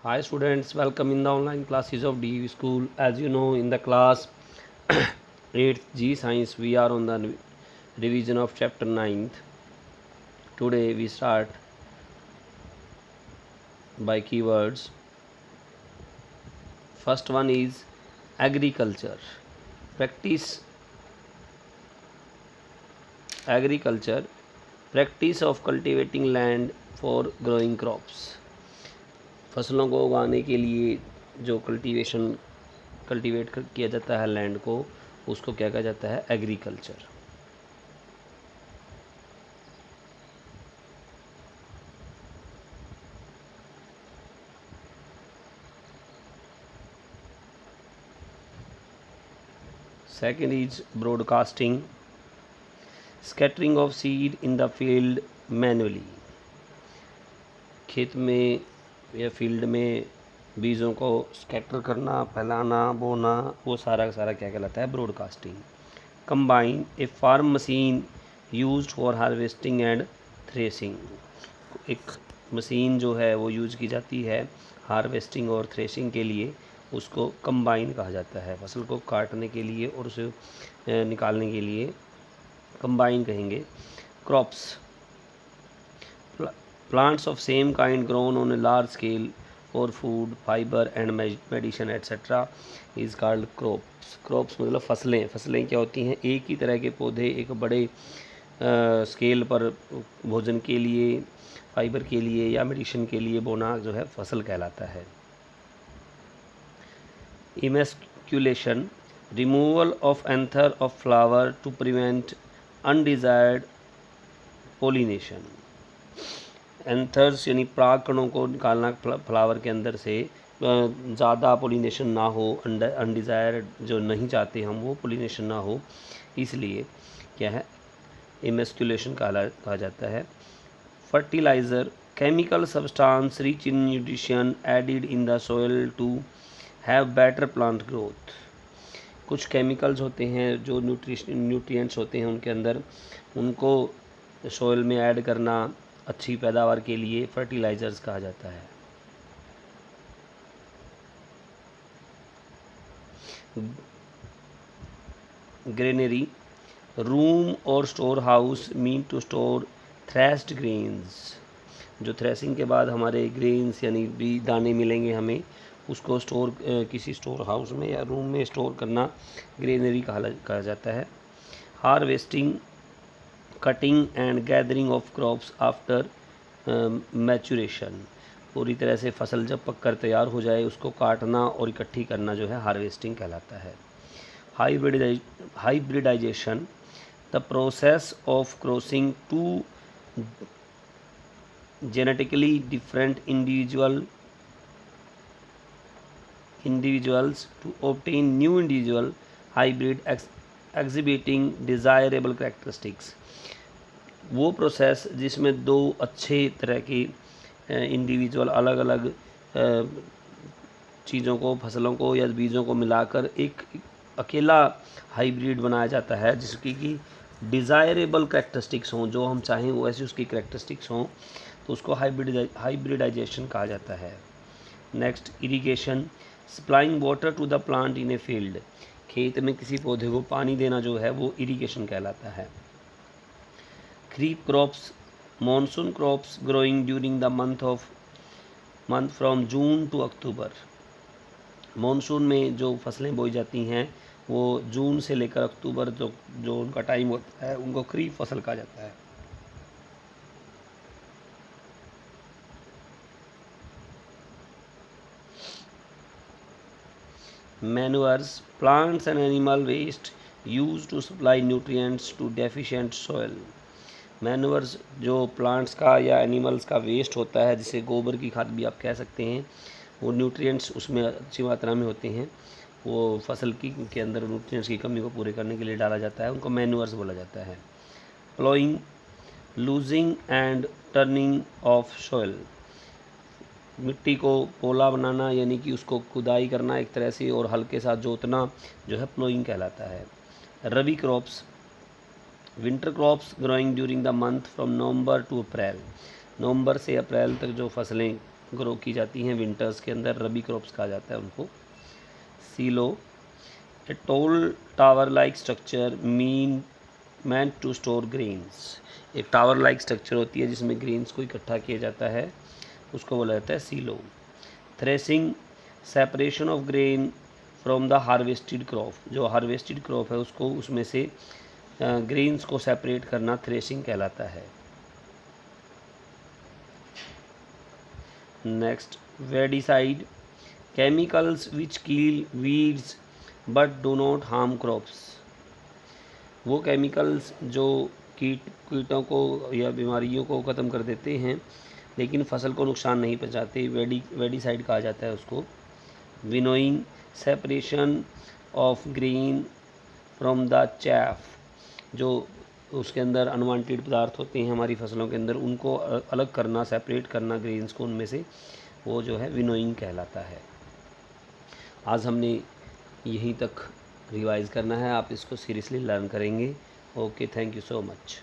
Hi students, welcome in the online classes of DU School. As you know, in the class 8th G Science, we are on the revision of chapter 9th. Today we start by keywords. First one is agriculture. Practice agriculture, practice of cultivating land for growing crops. फसलों को उगाने के लिए जो cultivate किया जाता है land को, उसको क्या कहा जाता है? Agriculture. Second is broadcasting, scattering of seed in the field manually. खेत में या फील्ड में बीजों को स्कैटर करना, फैलाना, बोना, वो सारा का सारा क्या कहलाता है? Broadcasting. Combine, a farm machine used for harvesting and threshing. एक मशीन जो है वो यूज की जाती है हार्वेस्टिंग और थ्रेसिंग के लिए, उसको कंबाइन कहा जाता है. फसल को काटने के लिए और उसे निकालने के लिए कंबाइन कहेंगे. Crops, plants of same kind grown on a large scale for food, fiber and medicine etc. is called crops. crops मतलब फसलें. फसलें क्या होती हैं? एक ही तरह के पौधे एक बड़े स्केल पर भोजन के लिए, फाइबर के लिए या मेडिसिन के लिए बोना जो है फसल कहलाता है. Emasculation, removal of anther of flower to prevent undesired pollination. Anthers यानी परागकणों को निकालना फ्लावर के अंदर से, ज़्यादा पोलिनेशन ना हो, अनडिज़ायर्ड जो नहीं चाहते हम वो पोलिनेशन ना हो, इसलिए क्या है? इमेस्कुलेशन कहा जाता है. Fertiliser, chemical substance rich in nutrition added in the soil to have better plant growth. कुछ केमिकल्स होते हैं जो न्यूट्रिएंट्स होते हैं उनके अंदर, उनको सोइल में ऐड करना अच्छी पैदावार के लिए फर्टिलाइज़र्स कहा जाता है. ग्रेनरी, रूम और store house mean to store threshed grains. जो थ्रेसिंग के बाद हमारे ग्रेन्स यानी भी दाने मिलेंगे हमें, उसको स्टोर किसी स्टोर हाउस में या रूम में स्टोर करना ग्रेनरी कहा जाता है. Harvesting, cutting and gathering of crops after maturation. पूरी तरह से फसल जब पक कर तैयार हो जाए उसको काटना और इकट्ठी करना जो है हार्वेस्टिंग कहलाता है. Hybridisation, the process of crossing two genetically different individuals to obtain new individual hybrid exhibiting desirable characteristics. वो प्रोसेस जिसमें दो अच्छे तरह के इंडिविजुअल अलग अलग चीज़ों को, फसलों को या बीजों को मिलाकर एक अकेला हाइब्रिड बनाया जाता है जिसकी कि डिज़ायरेबल करैक्टरिस्टिक्स हों, जो हम चाहें वो ऐसी उसकी करैक्टरिस्टिक्स हों, तो उसको हाइब्रिडाइजेशन कहा जाता है. Next, irrigation, supplying water to the plant in a field. खेत में किसी पौधे को पानी देना जो है वो इरिगेशन कहलाता है. Kharif crops, monsoon crops growing during the month from June to October. Monsoon में जो फसलें बोई जाती हैं वो जून से लेकर अक्टूबर जो उनका टाइम होता है उनको खरीफ फसल कहा जाता है. Manures, plants and animal waste use to supply nutrients to deficient soil. Manures जो प्लांट्स का या एनिमल्स का वेस्ट होता है, जिसे गोबर की खाद भी आप कह सकते हैं, वो न्यूट्रिएंट्स उसमें अच्छी मात्रा में होते हैं, वो फसल के अंदर न्यूट्रिएंट्स की कमी को पूरे करने के लिए डाला जाता है, उनको मैन्यूअर्स बोला जाता है. Ploughing, losing and turning of soil. मिट्टी को पोला बनाना यानी कि उसको खुदाई करना एक तरह से और हल के साथ जोतना जो है प्लोइंग कहलाता है. Rabi crops, winter crops growing during the month from November to April. नवंबर से अप्रैल तक जो फसलें ग्रो की जाती हैं विंटर्स के अंदर, रबी क्रॉप्स कहा जाता है उनको। Silo, a tall tower like structure meant to store grains. एक टावर लाइक स्ट्रक्चर होती है जिसमें ग्रेन्स को इकट्ठा किया जाता है, उसको बोला जाता है silo. Threshing, separation of grain from the harvested crop, जो हार्वेस्टेड क्रॉप है उसको उसमें से ग्रेन्स को सेपरेट करना थ्रेसिंग कहलाता है। Next, weedicide, chemicals which kill weeds but do not harm crops. वो केमिकल्स जो कीटों को या बीमारियों को ख़त्म कर देते हैं लेकिन फसल को नुकसान नहीं पहुंचाते, वेडिसाइड कहा जाता है उसको। Winnowing, separation of grain from the chaff, जो उसके अंदर अनवांटेड पदार्थ होते हैं हमारी फसलों के अंदर, उनको अलग करना, सेपरेट करना ग्रेन्स को उनमें से, वो जो है विनोइंग कहलाता है। आज हमने यहीं तक रिवाइज़ करना है, आप इसको सीरियसली लर्न करेंगे। Okay, thank you so much.